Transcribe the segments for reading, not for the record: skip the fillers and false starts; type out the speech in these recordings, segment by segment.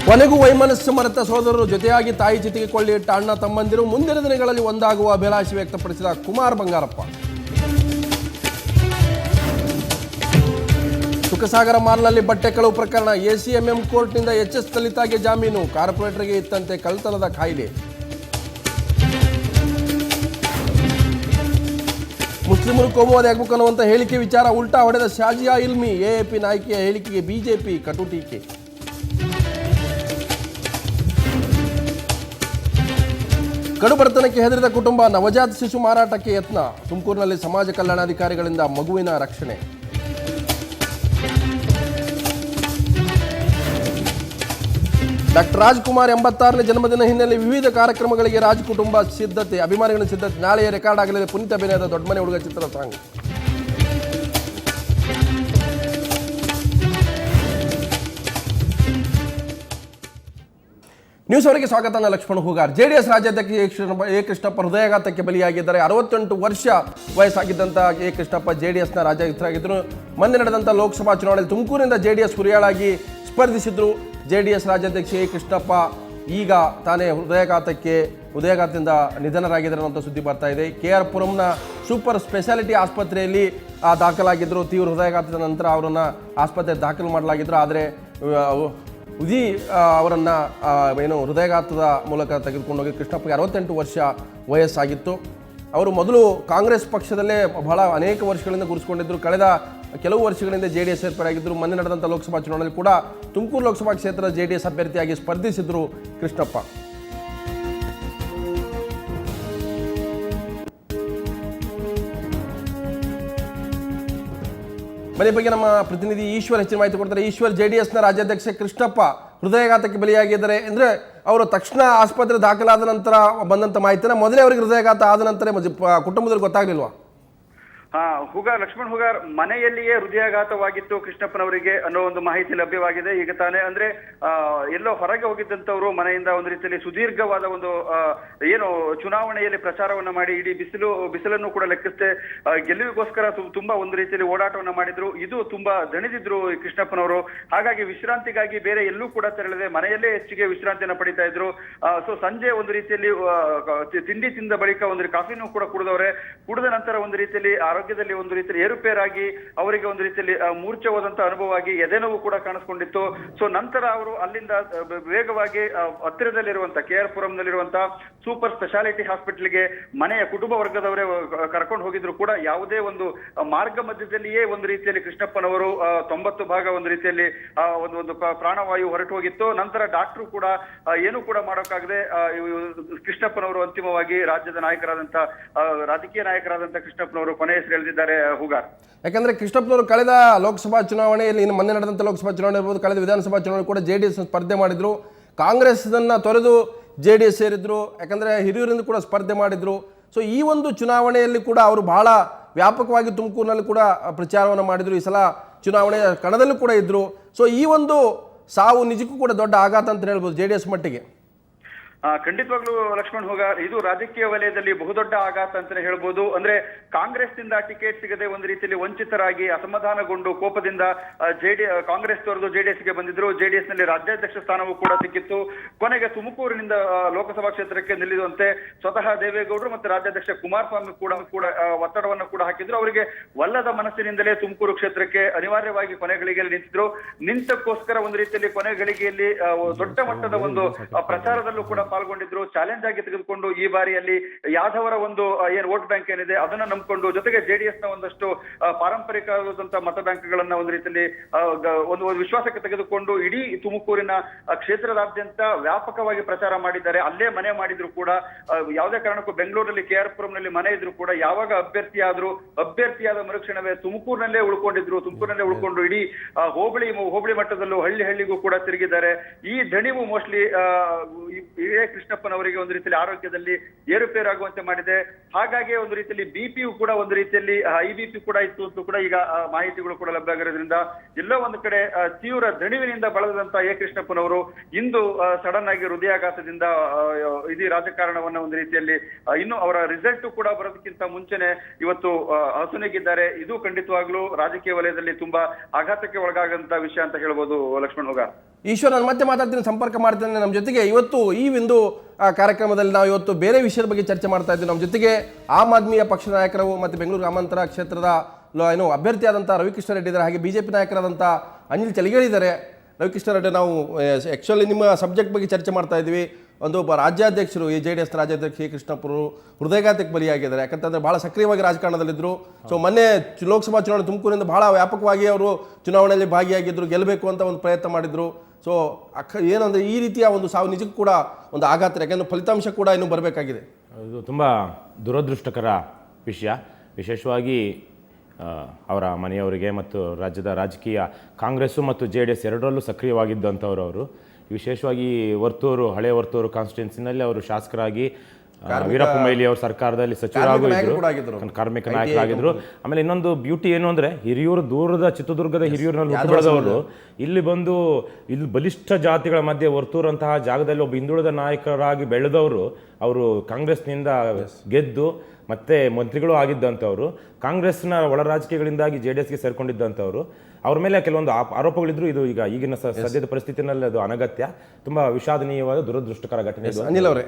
ಕೊನೆಗೂ ವೈಮನಸ್ಸು ಮರೆತ ಸೋದರರು ಜೊತೆಯಾಗಿ ತಾಯಿ ಜೊತೆಗೆ ಕೊಳ್ಳಿ ಇಟ್ಟ ಅಣ್ಣ ತಮ್ಮಂದಿರು ಮುಂದಿನ ದಿನಗಳಲ್ಲಿ ಒಂದಾಗುವ ಅಭಿಲಾಷೆ ವ್ಯಕ್ತಪಡಿಸಿದ ಕುಮಾರ್ ಬಂಗಾರಪ್ಪ. ಸುಖಸಾಗರ ಮಾಲ್ನಲ್ಲಿ ಬಟ್ಟೆ ಕಳವು ಪ್ರಕರಣ, ಎಸಿಎಂಎಂ ಕೋರ್ಟ್ನಿಂದ ಎಚ್ಎಸ್ ಲಲಿತಾಗೆ ಜಾಮೀನು, ಕಾರ್ಪೊರೇಟರ್ಗೆ ಇತ್ತಂತೆ ಕಳ್ಳತನದ ಕಾಯಿಲೆ. ಮುಸ್ಲಿಮರು ಕೋಮುವಾದಿ ಆಗಬೇಕು ಅನ್ನುವಂಥ ಹೇಳಿಕೆ ವಿಚಾರ ಉಲ್ಟಾ ಹೊಡೆದ ಶಾಜಿಯಾ ಇಲ್ಮಿ, ಎಎಪಿ ನಾಯಕಿಯ ಹೇಳಿಕೆಗೆ ಬಿಜೆಪಿ ಕಟು ಟೀಕೆ. ಕಡುಬಡತನಕ್ಕೆ ಹೆದರಿದ ಕುಟುಂಬ, ನವಜಾತ ಶಿಶು ಮಾರಾಟಕ್ಕೆ ಯತ್ನ, ತುಮಕೂರಿನಲ್ಲಿ ಸಮಾಜ ಕಲ್ಯಾಣಾಧಿಕಾರಿಗಳಿಂದ ಮಗುವಿನ ರಕ್ಷಣೆ. ಡಾಕ್ಟರ್ ರಾಜ್ಕುಮಾರ್ 86ನೇ ಜನ್ಮದಿನ ಹಿನ್ನೆಲೆ ವಿವಿಧ ಕಾರ್ಯಕ್ರಮಗಳಿಗೆ ರಾಜ್ ಕುಟುಂಬ ಸಿದ್ಧತೆ, ಅಭಿಮಾನಿಗಳ ಸಿದ್ಧತೆ. ನಾಳೆಯ ರೆಕಾರ್ಡ್ ಆಗಲಿದೆ ಪುನೀತ್ ಅಭಿನಯದ ದೊಡ್ಡಮನೆ ಹುಡುಗ ಚಿತ್ರದ ಸಾಂಗ್. ನ್ಯೂಸ್ ಅವರಿಗೆ ಸ್ವಾಗತ. ನಾನು ಲಕ್ಷ್ಮಣ ಹೂಗಾರ್. ಜೆಡಿಎಸ್ ರಾಜ್ಯಾಧ್ಯಕ್ಷ ಎ ಕೃಷ್ಣಪ್ಪ ಹೃದಯಾಘಾತಕ್ಕೆ ಬಲಿಯಾಗಿದ್ದಾರೆ. 68 ವರ್ಷ ವಯಸ್ಸಾಗಿದ್ದಂಥ ಎ ಕೃಷ್ಣಪ್ಪ ಜೆಡಿಎಸ್ನ ರಾಜ್ಯಾಧ್ಯಕ್ಷರಾಗಿದ್ದರು. ಮೊನ್ನೆ ನಡೆದಂಥ ಲೋಕಸಭಾ ಚುನಾವಣೆಯಲ್ಲಿ ತುಮಕೂರಿನಿಂದ ಜೆಡಿಎಸ್ ಹುರಿಯಾಳಾಗಿ ಸ್ಪರ್ಧಿಸಿದ್ರು. ಜೆಡಿಎಸ್ ರಾಜ್ಯಾಧ್ಯಕ್ಷ ಎ ಕೃಷ್ಣಪ್ಪ ಈಗ ತಾನೇ ಹೃದಯಾಘಾತದಿಂದ ನಿಧನರಾಗಿದ್ದಾರೆ ಅನ್ನೋಂಥ ಸುದ್ದಿ ಬರ್ತಾ ಇದೆ. KR ಪುರಂನ ಸೂಪರ್ ಸ್ಪೆಷಾಲಿಟಿ ಆಸ್ಪತ್ರೆಯಲ್ಲಿ ದಾಖಲಾಗಿದ್ದರು. ತೀವ್ರ ಹೃದಯಾಘಾತದ ನಂತರ ಅವರನ್ನು ಆಸ್ಪತ್ರೆಗೆ ದಾಖಲು ಮಾಡಲಾಗಿದ್ದರು. ಆದರೆ ಉದಿ ಅವರನ್ನು ಹೃದಯಾಘಾತದ ಮೂಲಕ ತೆಗೆದುಕೊಂಡೋಗಿ ಕೃಷ್ಣಪ್ಪಗೆ 68 ವರ್ಷ ವಯಸ್ಸಾಗಿತ್ತು. ಅವರು ಮೊದಲು ಕಾಂಗ್ರೆಸ್ ಪಕ್ಷದಲ್ಲೇ ಅನೇಕ ವರ್ಷಗಳಿಂದ ಗುರುಸ್ಕೊಂಡಿದ್ದರು. ಕಳೆದ ಕೆಲವು ವರ್ಷಗಳಿಂದ JDS ಸೇರ್ಪಡೆಯಾಗಿದ್ದರು. ಮೊನ್ನೆ ನಡೆದಂಥ ಲೋಕಸಭಾ ಚುನಾವಣೆಯಲ್ಲಿ ಕೂಡ ತುಮಕೂರು ಲೋಕಸಭಾ ಕ್ಷೇತ್ರದ JDS ಅಭ್ಯರ್ಥಿಯಾಗಿ ಸ್ಪರ್ಧಿಸಿದ್ರು ಕೃಷ್ಣಪ್ಪ. ಮನೆ ಬಗ್ಗೆ ನಮ್ಮ ಪ್ರತಿನಿಧಿ ಈಶ್ವರ್ ಹೆಚ್ಚಿನ ಮಾಹಿತಿ ಕೊಡ್ತಾರೆ. ಈಶ್ವರ್, JDSನ ರಾಜ್ಯಾಧ್ಯಕ್ಷ ಕೃಷ್ಣಪ್ಪ ಹೃದಯಾಘಾತಕ್ಕೆ ಬಲಿಯಾಗಿದ್ದಾರೆ ಅಂದರೆ ಅವರು ತಕ್ಷಣ ಆಸ್ಪತ್ರೆ ದಾಖಲಾದ ನಂತರ ಬಂದಂಥ ಮಾಹಿತಿನ ಮೊದಲೇ ಅವರಿಗೆ ಹೃದಯಾಘಾತ ಆದ ನಂತರ ಕುಟುಂಬದವ್ರಿಗೆ ಗೊತ್ತಾಗ್ಲಿಲ್ವಾ? ಲಕ್ಷ್ಮಣ್ ಹುಗಾರ್ ಮನೆಯಲ್ಲಿಯೇ ಹೃದಯಾಘಾತವಾಗಿತ್ತು ಕೃಷ್ಣಪ್ಪನವರಿಗೆ ಅನ್ನೋ ಒಂದು ಮಾಹಿತಿ ಲಭ್ಯವಾಗಿದೆ. ಈಗ ತಾನೇ ಅಂದ್ರೆ ಎಲ್ಲೋ ಹೊರಗೆ ಹೋಗಿದ್ದಂಥವ್ರು ಮನೆಯಿಂದ ಒಂದು ರೀತಿಯಲ್ಲಿ ಸುದೀರ್ಘವಾದ ಒಂದು ಚುನಾವಣೆಯಲ್ಲಿ ಪ್ರಚಾರವನ್ನ ಮಾಡಿ ಇಡೀ ಬಿಸಿಲನ್ನು ಕೂಡ ಲೆಕ್ಕಿಸದೆ ಗೆಲುವಿಗೋಸ್ಕರ ತುಂಬಾ ಒಂದು ರೀತಿಯಲ್ಲಿ ಓಡಾಟವನ್ನ ಮಾಡಿದ್ರು. ಇದು ತುಂಬಾ ದಣಿದಿದ್ರು ಕೃಷ್ಣಪ್ಪನವರು. ಹಾಗಾಗಿ ವಿಶ್ರಾಂತಿಗಾಗಿ ಬೇರೆ ಎಲ್ಲೂ ಕೂಡ ತೆರಳದೆ ಮನೆಯಲ್ಲೇ ಹೆಚ್ಚಿಗೆ ವಿಶ್ರಾಂತಿಯನ್ನ ಪಡಿತಾ ಇದ್ರು. ಸೊ ಸಂಜೆ ಒಂದು ರೀತಿಯಲ್ಲಿ ತಿಂಡಿ ತಿಂದ ಬಳಿಕ ಒಂದು ಕಾಫಿನೂ ಕೂಡ ಕುಡಿದ ನಂತರ ಒಂದು ರೀತಿಯಲ್ಲಿ ಆರೋಗ್ಯದಲ್ಲಿ ಒಂದು ರೀತಿಯಲ್ಲಿ ಏರುಪೇರಾಗಿ ಅವರಿಗೆ ಒಂದು ರೀತಿಯಲ್ಲಿ ಮೂರ್ಛೆ ಹೋದಂತ ಅನುಭವ ಆಗಿ ಎದೆನೋವು ಕೂಡ ಕಾಣಿಸ್ಕೊಂಡಿತ್ತು. ಸೊ ನಂತರ ಅವರು ಅಲ್ಲಿಂದ ವೇಗವಾಗಿ ಹತ್ತಿರದಲ್ಲಿರುವಂತ KR ಪುರಂನಲ್ಲಿರುವಂತ ಸೂಪರ್ ಸ್ಪೆಷಾಲಿಟಿ ಹಾಸ್ಪಿಟಲ್ಗೆ ಮನೆಯ ಕುಟುಂಬ ವರ್ಗದವರೇ ಕರ್ಕೊಂಡು ಹೋಗಿದ್ರು ಕೂಡ ಯಾವುದೇ ಒಂದು ಮಾರ್ಗ ಮಧ್ಯದಲ್ಲಿಯೇ ಒಂದು ರೀತಿಯಲ್ಲಿ ಕೃಷ್ಣಪ್ಪನವರು 90 ಭಾಗ ಒಂದು ರೀತಿಯಲ್ಲಿ ಒಂದು ಪ್ರಾಣವಾಯು ಹೊರಟು ಹೋಗಿತ್ತು. ನಂತರ ಡಾಕ್ಟರ್ ಕೂಡ ಏನು ಕೂಡ ಮಾಡೋಕ್ಕಾಗದೆ ಕೃಷ್ಣಪ್ಪನವರು ಅಂತಿಮವಾಗಿ ರಾಜ್ಯದ ರಾಜಕೀಯ ನಾಯಕರಾದಂತ ಕೃಷ್ಣಪ್ಪನವರು ಕೊನೆ ಹೇಳಿದ್ದಾರೆ ಹುಗಾರ್. ಯಾಕಂದ್ರೆ ಕೃಷ್ಣಪ್ಪನವರು ಕಳೆದ ಲೋಕಸಭಾ ಚುನಾವಣೆಯಲ್ಲಿ ಮೊನ್ನೆ ನಡೆದಂಥ ಲೋಕಸಭಾ ಚುನಾವಣೆ ಇರ್ಬೋದು, ಕಳೆದ ವಿಧಾನಸಭಾ ಚುನಾವಣೆ ಕೂಡ JDS ಸ್ಪರ್ಧೆ ಮಾಡಿದ್ರು. ಕಾಂಗ್ರೆಸ್ನ ತೊರೆದು JDS ಸೇರಿದ್ರು. ಯಾಕಂದ್ರೆ ಹಿರಿಯೂರಿಂದ ಕೂಡ ಸ್ಪರ್ಧೆ ಮಾಡಿದ್ರು. ಸೊ ಈ ಒಂದು ಚುನಾವಣೆಯಲ್ಲಿ ಕೂಡ ಅವರು ಬಹಳ ವ್ಯಾಪಕವಾಗಿ ತುಮಕೂರಿನಲ್ಲಿ ಕೂಡ ಪ್ರಚಾರವನ್ನು ಮಾಡಿದ್ರು. ಈ ಸಲ ಚುನಾವಣೆಯ ಕಣದಲ್ಲೂ ಕೂಡ ಇದ್ರು. ಸೊ ಈ ಒಂದು ಸಾವು ನಿಜಕ್ಕೂ ಕೂಡ ದೊಡ್ಡ ಆಘಾತ ಅಂತ ಹೇಳ್ಬೋದು JDS ಮಟ್ಟಿಗೆ. ಖಂಡಿತವಾಗ್ಲೂ ಲಕ್ಷ್ಮಣ್ ಹುಗಾರ್, ಇದು ರಾಜಕೀಯ ವಲಯದಲ್ಲಿ ಬಹುದೊಡ್ಡ ಆಘಾತ ಅಂತಾನೆ ಹೇಳ್ಬೋದು. ಅಂದ್ರೆ ಕಾಂಗ್ರೆಸ್ನಿಂದ ಟಿಕೆಟ್ ಸಿಗದೆ ಒಂದು ರೀತಿಯಲ್ಲಿ ವಂಚಿತರಾಗಿ ಅಸಮಾಧಾನಗೊಂಡು ಕೋಪದಿಂದ ಕಾಂಗ್ರೆಸ್ ತೊರೆದು JDSಗೆ ಬಂದಿದ್ರು. JDS ನಲ್ಲಿ ರಾಜ್ಯಾಧ್ಯಕ್ಷ ಸ್ಥಾನವೂ ಕೂಡ ಸಿಕ್ಕಿತ್ತು. ಕೊನೆಗೆ ತುಮಕೂರಿನಿಂದ ಲೋಕಸಭಾ ಕ್ಷೇತ್ರಕ್ಕೆ ನಿಲ್ಲಿಸುವಂತೆ ಸ್ವತಃ ದೇವೇಗೌಡರು ಮತ್ತು ರಾಜ್ಯಾಧ್ಯಕ್ಷ ಕುಮಾರಸ್ವಾಮಿ ಕೂಡ ಒತ್ತಡವನ್ನು ಕೂಡ ಹಾಕಿದ್ರು. ಅವರಿಗೆ ಒಲ್ಲದ ಮನಸ್ಸಿನಿಂದಲೇ ತುಮಕೂರು ಕ್ಷೇತ್ರಕ್ಕೆ ಅನಿವಾರ್ಯವಾಗಿ ಕೊನೆ ಗಳಿಗೆಯಲ್ಲಿ ನಿಂತಿದ್ರು. ನಿಂತಕ್ಕೋಸ್ಕರ ಒಂದು ರೀತಿಯಲ್ಲಿ ಕೊನೆ ಗಳಿಗೆಯಲ್ಲಿ ದೊಡ್ಡ ಮಟ್ಟದ ಒಂದು ಪ್ರಚಾರದಲ್ಲೂ ಕೂಡ ಪಾಲ್ಗೊಂಡಿದ್ರು. ಚಾಲೆಂಜ್ ಆಗಿ ತೆಗೆದುಕೊಂಡು ಈ ಬಾರಿಯಲ್ಲಿ ಯಾದವರ ಒಂದು ವೋಟ್ ಬ್ಯಾಂಕ್ ಏನಿದೆ ಅದನ್ನ ನಂಬಿಕೊಂಡು, ಜೊತೆಗೆ JDSನ ಒಂದಷ್ಟು ಪಾರಂಪರಿಕವಾದಂತಹ ಮತ ಬ್ಯಾಂಕ್ಗಳನ್ನ ಒಂದು ರೀತಿಯಲ್ಲಿ ಒಂದು ವಿಶ್ವಾಸಕ್ಕೆ ತೆಗೆದುಕೊಂಡು ಇಡೀ ತುಮಕೂರಿನ ಕ್ಷೇತ್ರದಾದ್ಯಂತ ವ್ಯಾಪಕವಾಗಿ ಪ್ರಚಾರ ಮಾಡಿದ್ದಾರೆ. ಅಲ್ಲೇ ಮನೆ ಮಾಡಿದ್ರು ಕೂಡ, ಯಾವುದೇ ಕಾರಣಕ್ಕೂ ಬೆಂಗಳೂರಲ್ಲಿ KR ಪುರಂನಲ್ಲಿ ಮನೆ ಇದ್ರು ಕೂಡ ಯಾವಾಗ ಅಭ್ಯರ್ಥಿಯಾದ ಮರುಕ್ಷಣವೇ ತುಮಕೂರಿನಲ್ಲೇ ಉಳ್ಕೊಂಡು ಇಡೀ ಹೋಬಳಿ ಮಟ್ಟದಲ್ಲೂ ಹಳ್ಳಿಗೂ ಕೂಡ ತಿರುಗಿದ್ದಾರೆ. ಈ ದಣಿವು ಮೋಸ್ಟ್ಲಿ ಎ ಕೃಷ್ಣಪ್ಪನವರಿಗೆ ಒಂದು ರೀತಿಯಲ್ಲಿ ಆರೋಗ್ಯದಲ್ಲಿ ಏರುಪೇರಾಗುವಂತೆ ಮಾಡಿದೆ. ಹಾಗಾಗಿ ಒಂದು ರೀತಿಯಲ್ಲಿ ಬಿಪಿಯು ಕೂಡ ಒಂದು ರೀತಿಯಲ್ಲಿ IBP ಕೂಡ ಇತ್ತು ಅಂತ ಕೂಡ ಈಗ ಮಾಹಿತಿಗಳು ಕೂಡ ಲಭ್ಯ ಆಗಿರೋದ್ರಿಂದ ಎಲ್ಲೋ ಒಂದು ಕಡೆ ತೀವ್ರ ದಣಿವಿನಿಂದ ಬಳಲದಂತ ಎ ಕೃಷ್ಣಪ್ಪನವರು ಇಂದು ಸಡನ್ ಆಗಿ ಹೃದಯಾಘಾತದಿಂದ ಇಡೀ ರಾಜಕಾರಣವನ್ನ ಒಂದು ರೀತಿಯಲ್ಲಿ ಇನ್ನು ಅವರ ರಿಸಲ್ಟ್ ಕೂಡ ಬರೋದಕ್ಕಿಂತ ಮುಂಚೆನೆ ಇವತ್ತು ಅಸುನೀಗಿದ್ದಾರೆ. ಇದು ಖಂಡಿತವಾಗ್ಲೂ ರಾಜಕೀಯ ವಲಯದಲ್ಲಿ ತುಂಬಾ ಆಘಾತಕ್ಕೆ ಒಳಗಾಗಂತ ವಿಷಯ ಅಂತ ಹೇಳ್ಬೋದು ಲಕ್ಷ್ಮಣ್ ಹುಗಾರ್. ಈಶ್ವರ್, ನಾನು ಮತ್ತೆ ಮಾತಾಡ್ತೀನಿ, ಸಂಪರ್ಕ ಮಾಡ್ತೇನೆ. ನಮ್ಮ ಜೊತೆಗೆ ಇವತ್ತು ಈ ಒಂದು ಕಾರ್ಯಕ್ರಮದಲ್ಲಿ ನಾವು ಇವತ್ತು ಬೇರೆ ವಿಷಯದ ಬಗ್ಗೆ ಚರ್ಚೆ ಮಾಡ್ತಾ ಇದ್ದೀವಿ. ನಮ್ಮ ಜೊತೆಗೆ ಆಮ್ ಆದ್ಮಿಯ ಪಕ್ಷದ ನಾಯಕರು ಮತ್ತು ಬೆಂಗಳೂರು ಗ್ರಾಮಾಂತರ ಕ್ಷೇತ್ರದ ಏನು ಅಭ್ಯರ್ಥಿಯಾದಂಥ ರವಿಕೃಷ್ಣ ರೆಡ್ಡಿ ಇದ್ದಾರೆ, ಹಾಗೆ BJP ನಾಯಕರಾದಂಥ ಅನಿಲ್ ಚಲಿಗೇರಿ ಇದ್ದಾರೆ. ರವಿಕೃಷ್ಣ ರೆಡ್ಡಿ, ನಾವು ಆ್ಯಕ್ಚುಲಿ ನಿಮ್ಮ ಸಬ್ಜೆಕ್ಟ್ ಬಗ್ಗೆ ಚರ್ಚೆ ಮಾಡ್ತಾ ಇದ್ವಿ. ಒಬ್ಬ ರಾಜ್ಯಾಧ್ಯಕ್ಷರು, ಈ JDS ರಾಜ್ಯಾಧ್ಯಕ್ಷ ಎ ಕೃಷ್ಣಪ್ಪರು ಹೃದಯಾಘಾತಕ್ಕೆ ಬಲಿಯಾಗಿದ್ದಾರೆ. ಯಾಕಂತಂದರೆ ಭಾಳ ಸಕ್ರಿಯವಾಗಿ ರಾಜಕಾರಣದಲ್ಲಿದ್ದರು. ಸೊ ಮೊನ್ನೆ ಲೋಕಸಭಾ ಚುನಾವಣೆ ತುಮಕೂರಿನಿಂದ ಭಾಳ ವ್ಯಾಪಕವಾಗಿ ಅವರು ಚುನಾವಣೆಯಲ್ಲಿ ಭಾಗಿಯಾಗಿದ್ದರು, ಗೆಲ್ಲಬೇಕು ಅಂತ ಒಂದು ಪ್ರಯತ್ನ ಮಾಡಿದರು. ಸೊ ಏನಂದರೆ ಈ ರೀತಿಯ ಒಂದು ಸಾವು ನಿಜಕ್ಕೂ ಕೂಡ ಒಂದು ಆಘಾತ, ಯಾಕೆಂದರೆ ಫಲಿತಾಂಶ ಕೂಡ ಇನ್ನೂ ಬರಬೇಕಾಗಿದೆ. ಇದು ತುಂಬ ದುರದೃಷ್ಟಕರ ವಿಷಯ. ವಿಶೇಷವಾಗಿ ಅವರ ಮನೆಯವರಿಗೆ ಮತ್ತು ರಾಜ್ಯದ ರಾಜಕೀಯ ಕಾಂಗ್ರೆಸ್ಸು ಮತ್ತು JDS ಎರಡರಲ್ಲೂ ಸಕ್ರಿಯವಾಗಿದ್ದಂಥವ್ರು ಅವರು. ವಿಶೇಷವಾಗಿ ವರ್ತೂರು, ಹಳೆ ವರ್ತೂರು ಕಾನ್ಸ್ಟಿಟ್ಯೂನ್ಸಿನಲ್ಲಿ ಅವರು ಶಾಸಕರಾಗಿ ವೀರಪ್ಪ ಮೊಯ್ಲಿ ಅವ್ರ ಸರ್ಕಾರದಲ್ಲಿ ಸಚಿವರಾಗಿದ್ದರು, ಕಾರ್ಮಿಕ ನಾಯಕರಾಗಿದ್ದರು. ಆಮೇಲೆ ಇನ್ನೊಂದು ಬ್ಯೂಟಿ ಏನು ಅಂದರೆ, ಹಿರಿಯೂರು ದೂರದ ಚಿತ್ರದುರ್ಗದ ಹಿರಿಯೂರಿನಲ್ಲಿ ಹುಟ್ಟು ಬೆಳೆದವರು ಇಲ್ಲಿ ಬಂದು ಇಲ್ಲಿ ಬಲಿಷ್ಠ ಜಾತಿಗಳ ಮಧ್ಯೆ ವರ್ತೂರಂತಹ ಜಾಗದಲ್ಲಿ ಒಬ್ಬ ಹಿಂದುಳಿದ ನಾಯಕರಾಗಿ ಬೆಳೆದವರು. ಅವರು ಕಾಂಗ್ರೆಸ್ನಿಂದ ಗೆದ್ದು ಮತ್ತೆ ಮಂತ್ರಿಗಳು ಆಗಿದ್ದಂಥವ್ರು, ಕಾಂಗ್ರೆಸ್ನ ಒಳ ರಾಜಕೀಯಗಳಿಂದಾಗಿ JDSಗೆ ಸೇರ್ಕೊಂಡಿದ್ದಂಥವ್ರು. ಅವ್ರ ಮೇಲೆ ಕೆಲವೊಂದು ಆರೋಪಗಳಿದ್ರು. ಇದು ಈಗಿನ ಸದ್ಯದ ಪರಿಸ್ಥಿತಿನಲ್ಲಿ ಅದು ಅನಗತ್ಯ, ತುಂಬ ವಿಷಾದನೀಯವಾದ ದುರದೃಷ್ಟಕರ ಘಟನೆ. ಅನಿಲ್ ಅವರೇ,